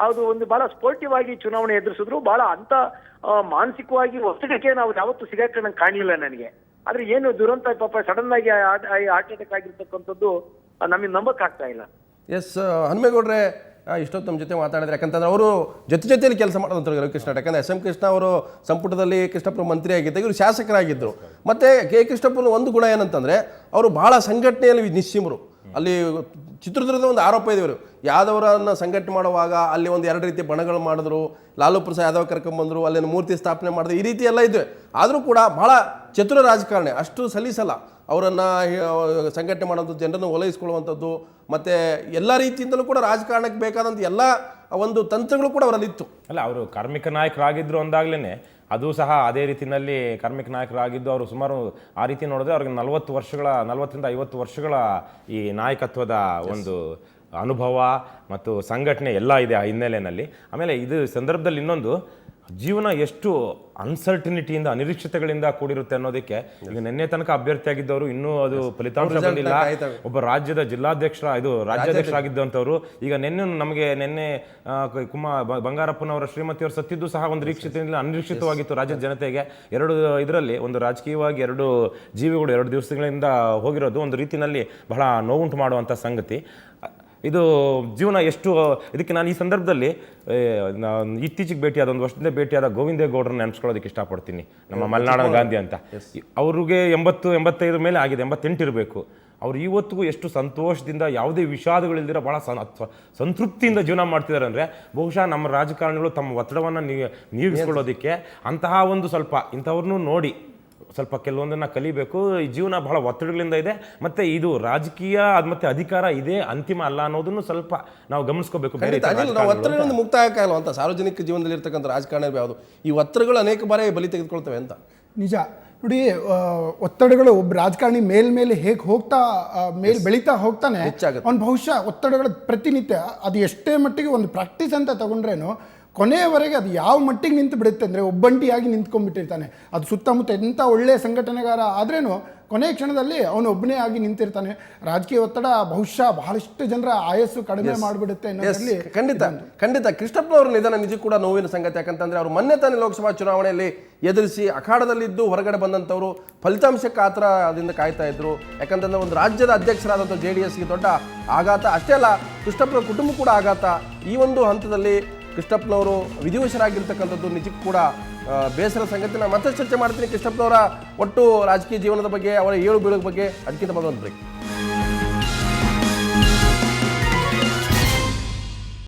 ಅದು ಒಂದು ಬಹಳ ಸ್ಪೋರ್ಟಿವ್ ಆಗಿ ಚುನಾವಣೆ ಎದುರಿಸಿದ್ರು. ಬಹಳ ಅಂತ ಮಾನಸಿಕವಾಗಿ ಒತ್ತಡಕ್ಕೆ ನಾವು ಯಾವತ್ತೂ ಸಿಗಾಕ ಕಾಣಲಿಲ್ಲ ನನಗೆ. ಆದ್ರೆ ಏನು ದುರಂತ ಪಾಪ ಸಡನ್ ಆಗಿ ಹಾರ್ಟ್ ಅಟ್ಯಾಕ್ ಆಗಿರ್ತಕ್ಕಂಥದ್ದು ನಮಗೆ ನಂಬಕ್ ಆಗ್ತಾ ಇಲ್ಲ. ಎಸ್ ಹನುಮೇಗೌಡ್ರೆ, ಇಷ್ಟೊತ್ತು ನಮ್ಮ ಜೊತೆ ಮಾತಾಡಿದ್ರೆ, ಯಾಕಂತಂದ್ರೆ ಅವರು ಜೊತೆಯಲ್ಲಿ ಕೆಲಸ ಮಾಡೋದಂತ ರವಿಕೃಷ್ಣ. ಯಾಕಂದ್ರೆ ಎಸ್ ಎಂ ಕೃಷ್ಣ ಅವರು ಸಂಪುಟದಲ್ಲಿ ಕೃಷ್ಣಪ್ಪನ ಮಂತ್ರಿ ಆಗಿದ್ದಾಗ ಇವರು ಶಾಸಕರಾಗಿದ್ದರು. ಮತ್ತೆ ಕೆ ಕೃಷ್ಣಪ್ಪನ ಒಂದು ಗುಣ ಏನಂತಂದ್ರೆ ಅವರು ಬಹಳ ಸಂಘಟನೆಯಲ್ಲಿ ನಿಸ್ಸೀಮರು. ಅಲ್ಲಿ ಚಿತ್ರದುರ್ಗದ ಒಂದು ಆರೋಪ ಇದೆ, ಇವರು ಯಾದವರನ್ನ ಸಂಘಟನೆ ಮಾಡುವಾಗ ಅಲ್ಲಿ ಒಂದು 2 ರೀತಿ ಬಣಗಳು ಮಾಡಿದ್ರು, ಲಾಲು ಪ್ರಸಾದ್ ಯಾದವ್ ಕರ್ಕೊಂಡ್ಬಂದ್ರು, ಅಲ್ಲಿನ ಮೂರ್ತಿ ಸ್ಥಾಪನೆ ಮಾಡಿದ್ರು, ಈ ರೀತಿ ಎಲ್ಲ ಇದ್ವಿ. ಆದರೂ ಕೂಡ ಬಹಳ ಚತುರ ರಾಜಕಾರಣಿ, ಅಷ್ಟು ಸಲೀಸಲ್ಲ ಅವರನ್ನು ಸಂಘಟನೆ ಮಾಡೋಂಥ ಜನರನ್ನು ಓಲೈಸ್ಕೊಳ್ಳುವಂಥದ್ದು. ಮತ್ತು ಎಲ್ಲ ರೀತಿಯಿಂದಲೂ ಕೂಡ ರಾಜಕಾರಣಕ್ಕೆ ಬೇಕಾದಂಥ ಎಲ್ಲ ಒಂದು ತಂತ್ರಗಳು ಕೂಡ ಅವರಲ್ಲಿತ್ತು. ಅಲ್ಲ, ಅವರು ಕಾರ್ಮಿಕ ನಾಯಕರಾಗಿದ್ರು ಅಂದಾಗ್ಲೇ ಅದು ಸಹ ಅದೇ ರೀತಿಯಲ್ಲಿ ಕಾರ್ಮಿಕ ನಾಯಕರಾಗಿದ್ದು. ಅವರು ಸುಮಾರು ಆ ರೀತಿ ನೋಡಿದ್ರೆ ಅವ್ರಿಗೆ 40ರಿಂದ 50 ವರ್ಷಗಳ ಈ ನಾಯಕತ್ವದ ಒಂದು ಅನುಭವ ಮತ್ತು ಸಂಘಟನೆ ಎಲ್ಲ ಇದೆ ಆ ಹಿನ್ನೆಲೆಯಲ್ಲಿ. ಆಮೇಲೆ ಇದು ಸಂದರ್ಭದಲ್ಲಿ ಇನ್ನೊಂದು, ಜೀವನ ಎಷ್ಟು ಅನ್ಸರ್ಟಿನಿಟಿಯಿಂದ, ಅನಿರೀಕ್ಷತೆಗಳಿಂದ ಕೂಡಿರುತ್ತೆ ಅನ್ನೋದಕ್ಕೆ ಈಗ ನಿನ್ನೆ ತನಕ ಅಭ್ಯರ್ಥಿಯಾಗಿದ್ದವರು ಇನ್ನೂ ಅದು ಫಲಿತಾಂಶ ಬಂದಿಲ್ಲ. ಒಬ್ಬ ರಾಜ್ಯದ ರಾಜ್ಯಾಧ್ಯಕ್ಷರಾಗಿದ್ದಂಥವ್ರು ಈಗ ನಿನ್ನೆ ಬಂಗಾರಪ್ಪನವರ ಶ್ರೀಮತಿಯವರು ಸತ್ತಿದ್ದು ಸಹ ಒಂದು ಅನಿರೀಕ್ಷಿತವಾಗಿತ್ತು ರಾಜ್ಯದ ಜನತೆಗೆ. ಇದರಲ್ಲಿ ಒಂದು ರಾಜಕೀಯವಾಗಿ 2 ಜೀವಿಗಳು 2 ದಿವಸಗಳಿಂದ ಹೋಗಿರೋದು ಒಂದು ರೀತಿಯಲ್ಲಿ ಬಹಳ ನೋವುಂಟು ಮಾಡುವಂಥ ಸಂಗತಿ. ಇದು ಜೀವನ ಎಷ್ಟು, ಇದಕ್ಕೆ ನಾನು ಈ ಸಂದರ್ಭದಲ್ಲಿ ಇತ್ತೀಚೆಗೆ ಭೇಟಿಯಾದ, ಒಂದು ವರ್ಷದಿಂದ ಭೇಟಿಯಾದ ಗೋವಿಂದೇಗೌಡರನ್ನ ನೆನೆಸ್ಕೊಳ್ಳೋದಕ್ಕೆ ಇಷ್ಟಪಡ್ತೀನಿ. ನಮ್ಮ ಮಲೆನಾಡ ಗಾಂಧಿ ಅಂತ. ಅವ್ರಿಗೆ 80-85 ಮೇಲೆ ಆಗಿದೆ, 88 ಇರಬೇಕು. ಅವ್ರು ಇವತ್ತಿಗೂ ಎಷ್ಟು ಸಂತೋಷದಿಂದ, ಯಾವುದೇ ವಿಷಾದಗಳಿಲ್ದಿರ ಬಹಳ ಸಂತೃಪ್ತಿಯಿಂದ ಜೀವನ ಮಾಡ್ತಿದ್ದಾರೆ ಅಂದರೆ ಬಹುಶಃ ನಮ್ಮ ರಾಜಕಾರಣಿಗಳು ತಮ್ಮ ಒತ್ತಡವನ್ನು ನೀಗಿಸ್ಕೊಳ್ಳೋದಕ್ಕೆ ಅಂತಹ ಒಂದು ಸ್ವಲ್ಪ ಇಂಥವ್ರನ್ನೂ ನೋಡಿ ಸ್ವಲ್ಪ ಕೆಲವೊಂದನ್ನು ಕಲಿಬೇಕು. ಈ ಜೀವನ ಬಹಳ ಒತ್ತಡಗಳಿಂದ ಇದೆ, ಮತ್ತು ಇದು ರಾಜಕೀಯ ಮತ್ತು ಅಧಿಕಾರ ಇದೇ ಅಂತಿಮ ಅಲ್ಲ ಅನ್ನೋದನ್ನು ಸ್ವಲ್ಪ ನಾವು ಗಮನಿಸ್ಕೋಬೇಕು. ನಾವು ಒತ್ತಡಗಳಿಂದ ಮುಕ್ತ ಆಗಲ್ಲ ಅಂತ ಸಾರ್ವಜನಿಕ ಜೀವನದಲ್ಲಿ ಇರ್ತಕ್ಕಂಥ ರಾಜಕಾರಣ ಯಾವುದು, ಈ ಒತ್ತಡಗಳು ಅನೇಕ ಬಾರಿ ಬಲಿ ತೆಗೆದುಕೊಳ್ತವೆ ಅಂತ. ನಿಜ ನೋಡಿ, ಒತ್ತಡಗಳು ಒಬ್ಬ ರಾಜಕಾರಣಿ ಮೇಲೆ ಹೇಗೆ ಬೆಳೀತಾ ಹೋಗ್ತಾನೆ, ಅವ್ನು ಬಹುಶಃ ಒತ್ತಡಗಳ ಪ್ರತಿನಿತ್ಯ ಅದು ಎಷ್ಟೇ ಮಟ್ಟಿಗೆ ಒಂದು ಪ್ರಾಕ್ಟೀಸ್ ಅಂತ ತಗೊಂಡ್ರೇನು ಕೊನೆಯವರೆಗೆ ಅದು ಯಾವ ಮಟ್ಟಿಗೆ ನಿಂತು ಬಿಡುತ್ತೆ ಅಂದರೆ ಒಬ್ಬಂಟಿಯಾಗಿ ನಿಂತ್ಕೊಂಡ್ಬಿಟ್ಟಿರ್ತಾನೆ. ಅದು ಸುತ್ತಮುತ್ತ ಎಂಥ ಒಳ್ಳೆಯ ಸಂಘಟನೆಗಾರ ಆದ್ರೇನು ಕೊನೆಯ ಕ್ಷಣದಲ್ಲಿ ಅವನು ಒಬ್ಬನೇ ಆಗಿ ನಿಂತಿರ್ತಾನೆ. ರಾಜಕೀಯ ಒತ್ತಡ ಬಹುಶಃ ಬಹಳಷ್ಟು ಜನರ ಆಯಸ್ಸು ಕಡಿಮೆ ಮಾಡಿಬಿಡುತ್ತೆ ಅನ್ನೋದ್ರಲ್ಲಿ ಖಂಡಿತ ಕೃಷ್ಣಪ್ಪನವ್ರ ನಿಧನ ನಿಜ ಕೂಡ ನೋವಿನ ಸಂಗತಿ. ಯಾಕಂತಂದ್ರೆ ಅವರು ಮೊನ್ನೆ ತಾನೇ ಲೋಕಸಭಾ ಚುನಾವಣೆಯಲ್ಲಿ ಎದುರಿಸಿ ಅಖಾಡದಲ್ಲಿದ್ದು ಹೊರಗಡೆ ಬಂದಂಥವ್ರು ಫಲಿತಾಂಶಕ್ಕೆ ಆ ಥರ ಅದರಿಂದ ಕಾಯ್ತಾ ಇದ್ರು. ಯಾಕಂತಂದ್ರೆ ಒಂದು ರಾಜ್ಯದ ಅಧ್ಯಕ್ಷರಾದಂಥ JDSಗೆ ದೊಡ್ಡ ಆಘಾತ. ಅಷ್ಟೇ ಅಲ್ಲ, ಕೃಷ್ಣಪ್ಪನ ಕುಟುಂಬ ಕೂಡ ಆಘಾತ. ಈ ಒಂದು ಹಂತದಲ್ಲಿ ಕೃಷ್ಣಪ್ಪನವರು ವಿಧಿವಶರಾಗಿರ್ತಕ್ಕಂಥದ್ದು ನಿಜಕ್ಕೂ ಕೂಡ ಬೇಸರ ಸಂಗತಿ. ನಾನು ಮತ್ತಷ್ಟು ಚರ್ಚೆ ಮಾಡ್ತೀನಿ ಕೃಷ್ಣಪ್ಪನವರ ಒಟ್ಟು ರಾಜಕೀಯ ಜೀವನದ ಬಗ್ಗೆ, ಅವರ ಏಳು ಬೀಳುವ ಬಗ್ಗೆ. ಅದಕ್ಕಿಂತ ಮೊದಲು ಬ್ರೇಕ್.